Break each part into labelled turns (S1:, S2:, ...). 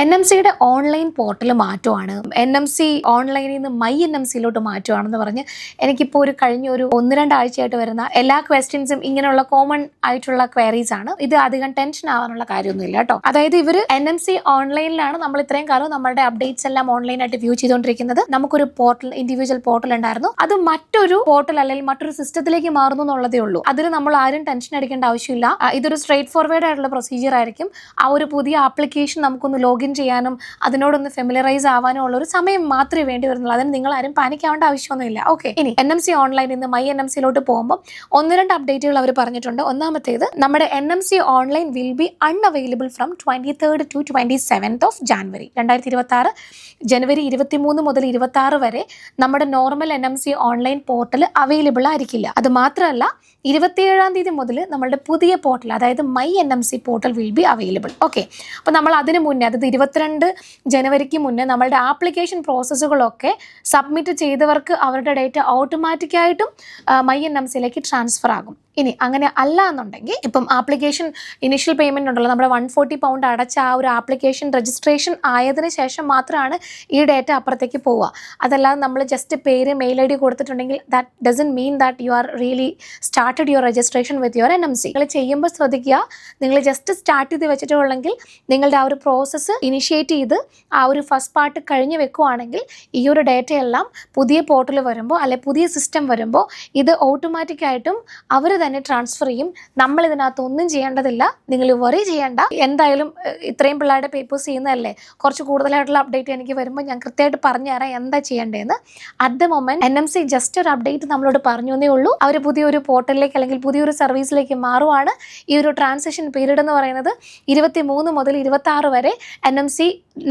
S1: NMCയുടെ online portal മാറ്റുവാണ്. NMC ഓൺലൈനിൽ നിന്ന് my NMCയിലോട്ട് മാറ്റുവാണെന്ന് പറഞ്ഞ് എനിക്കിപ്പോൾ കഴിഞ്ഞ ഒരു 1-2 ആഴ്ചയായിട്ട് വരുന്ന എല്ലാ ക്വസ്റ്റ്യൻസും ഇങ്ങനെയുള്ള കോമൺ ആയിട്ടുള്ള ക്വയറീസ് ആണ്. ഇത് അധികം ടെൻഷൻ ആവാനുള്ള കാര്യമൊന്നുമില്ല കേട്ടോ. അതായത് ഇവർ NMC ഓൺലൈനിലാണ് നമ്മൾ ഇത്രയും കാലം നമ്മളുടെ അപ്ഡേറ്റ്സ് എല്ലാം ഓൺലൈനായിട്ട് വ്യൂ ചെയ്തുകൊണ്ടിരിക്കുന്നത്. നമുക്കൊരു പോർട്ടൽ, ഇൻഡിവിജ്വൽ പോർട്ടൽ ഉണ്ടായിരുന്നു. അത് മറ്റൊരു പോർട്ടൽ അല്ലെങ്കിൽ മറ്റൊരു സിസ്റ്റത്തിലേക്ക് മാറുന്നു എന്നുള്ളതേ ഉള്ളൂ. അതിന് നമ്മൾ ആരും ടെൻഷൻ അടിക്കേണ്ട ആവശ്യമില്ല. ഇതൊരു സ്ട്രേറ്റ് ഫോർവേഡ് ആയിട്ടുള്ള പ്രൊസീജിയർ ആയിരിക്കും. ആ ഒരു പുതിയ ആപ്ലിക്കേഷൻ നമുക്കൊന്ന് ലോഗിൻ ചെയ്യാനും അതിനോടൊന്ന് ഫെമിലറൈസ് ആവാനും ഉള്ള ഒരു സമയം മാത്രമേ വേണ്ടി വരുന്നുള്ളൂ. അതിന് നിങ്ങൾ ആരും പാനിക് ആവേണ്ട ആവശ്യമൊന്നുമില്ല. ഓക്കെ, ഇനി NMC ഓൺലൈനിൽ നിന്ന് മൈ NMCയിലോട്ട് പോകുമ്പോൾ 1-2 അപ്ഡേറ്റുകൾ അവർ പറഞ്ഞിട്ടുണ്ട്. ഒന്നാമത്തേത്, നമ്മുടെ NMC online will be unavailable from 23rd to 27th of January 2026. ജനുവരി 23 മുതൽ 26 വരെ നമ്മുടെ normal NMC online portal available ആയിരിക്കില്ല. അത് മാത്രമല്ല, 27-ാം തീയതി മുതൽ നമ്മളുടെ പുതിയ പോർട്ടൽ, അതായത് my NMC portal will be available. Okay, അപ്പോൾ നമ്മൾ അതിന് മുന്നേ, അതായത് 22 ജനുവരിക്ക് മുന്നേ നമ്മളുടെ ആപ്ലിക്കേഷൻ പ്രോസസ്സുകളൊക്കെ സബ്മിറ്റ് ചെയ്തവർക്ക് അവരുടെ ഡേറ്റ ഓട്ടോമാറ്റിക്കായിട്ടും മൈ NMCയിലേക്ക് ട്രാൻസ്ഫർ ആകും. ഇനി അങ്ങനെ അല്ല എന്നുണ്ടെങ്കിൽ, ഇപ്പം ആപ്ലിക്കേഷൻ ഇനിഷ്യൽ പേയ്മെൻറ്റ് ഉണ്ടല്ലോ, നമ്മുടെ 140 പൗണ്ട് അടച്ച ആ ഒരു ആപ്ലിക്കേഷൻ രജിസ്ട്രേഷൻ ആയതിനു ശേഷം മാത്രമാണ് ഈ ഡേറ്റ അപ്പുറത്തേക്ക് പോവുക. അതല്ലാതെ നമ്മൾ ജസ്റ്റ് പേര്, മെയിൽ ID കൊടുത്തിട്ടുണ്ടെങ്കിൽ that doesn't mean that you are really started your registration with your NMC. നിങ്ങൾ ചെയ്യുമ്പോൾ ശ്രദ്ധിക്കുക, നിങ്ങൾ ജസ്റ്റ് സ്റ്റാർട്ട് ചെയ്ത് വെച്ചിട്ടുള്ളെങ്കിൽ നിങ്ങളുടെ ആ ഒരു പ്രോസസ്സ് ഇനിഷ്യേറ്റ് ചെയ്ത് ആ ഒരു ഫസ്റ്റ് പാർട്ട് കഴിഞ്ഞ് വെക്കുവാണെങ്കിൽ ഈ ഒരു ഡേറ്റയെല്ലാം പുതിയ പോർട്ടൽ വരുമ്പോൾ അല്ലെ പുതിയ സിസ്റ്റം വരുമ്പോൾ ഇത് ഓട്ടോമാറ്റിക്കായിട്ടും അവർ തന്നെ ട്രാൻസ്ഫർ ചെയ്യും. നമ്മൾ ഇതിനകത്ത് ഒന്നും ചെയ്യേണ്ടതില്ല. നിങ്ങൾ വറി ചെയ്യേണ്ട. എന്തായാലും ഇത്രയും പിള്ളേരുടെ പേപ്പേഴ്സ് ചെയ്യുന്നതല്ലേ, കുറച്ച് കൂടുതലായിട്ടുള്ള അപ്ഡേറ്റ് എനിക്ക് വരുമ്പോൾ ഞാൻ കൃത്യമായിട്ട് പറഞ്ഞു തരാം എന്താ ചെയ്യേണ്ടതെന്ന്. At the moment NMC just ഒരു അപ്ഡേറ്റ് നമ്മളോട് പറഞ്ഞു എന്നേ ഉള്ളൂ. അവർ പുതിയൊരു പോർട്ടലിലേക്ക് അല്ലെങ്കിൽ പുതിയൊരു സർവീസിലേക്ക് മാറുവാണ്. ഈ ഒരു ട്രാൻസിഷൻ പീരീഡ് എന്ന് പറയുന്നത് 23 മുതൽ 26 വരെ NMC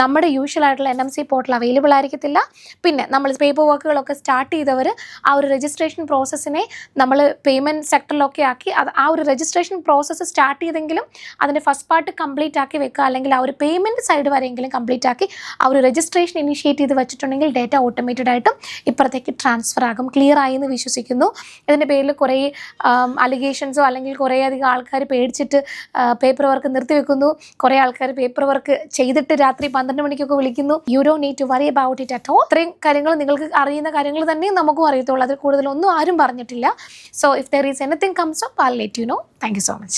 S1: നമ്മുടെ യൂഷ്വൽ ആയിട്ടുള്ള NMC പോർട്ടൽ അവൈലബിൾ ആയിരിക്കത്തില്ല. പിന്നെ നമ്മൾ പേപ്പർ വർക്കുകളൊക്കെ സ്റ്റാർട്ട് ചെയ്തവർ ആ ഒരു രജിസ്ട്രേഷൻ പ്രോസസ്സിനെ നമ്മൾ പേയ്മെൻറ്റ് സെക്ടറിലൊക്കെ ആക്കി ആ ഒരു രജിസ്ട്രേഷൻ പ്രോസസ്സ് സ്റ്റാർട്ട് ചെയ്തെങ്കിലും അതിൻ്റെ ഫസ്റ്റ് പാർട്ട് കംപ്ലീറ്റ് ആക്കി വെക്കുക, അല്ലെങ്കിൽ ആ ഒരു പേയ്മെൻറ്റ് സൈഡ് വരെയെങ്കിലും കംപ്ലീറ്റ് ആക്കി ആ ഒരു രജിസ്ട്രേഷൻ ഇനിഷ്യേറ്റ് ചെയ്ത് വെച്ചിട്ടുണ്ടെങ്കിൽ ഡേറ്റ ഓട്ടോമേറ്റഡ് ആയിട്ടും ഇപ്പുറത്തേക്ക് ട്രാൻസ്ഫർ ആകും. ക്ലിയർ ആയി എന്ന് വിശ്വസിക്കുന്നു. ഇതിൻ്റെ പേരിൽ കുറേ അലിഗേഷൻസോ അല്ലെങ്കിൽ കുറേ അധികം ആൾക്കാർ പേടിച്ചിട്ട് പേപ്പർ വർക്ക് നിർത്തിവെക്കുന്നു. കുറേ ആൾക്കാർ പേപ്പർ വർക്ക് ചെയ്തിട്ട് രാത്രി 12 മണിക്കൊക്കെ വിളിക്കുന്നു. You don't need to worry about it at all. ഇത്രയും കാര്യങ്ങൾ നിങ്ങൾക്ക് അറിയുന്ന കാര്യങ്ങൾ തന്നെ നമുക്കും അറിയത്തുള്ളൂ. അതിൽ കൂടുതലൊന്നും ആരും പറഞ്ഞിട്ടില്ല. So if there is anything comes up, I'll let you know. Thank you so much.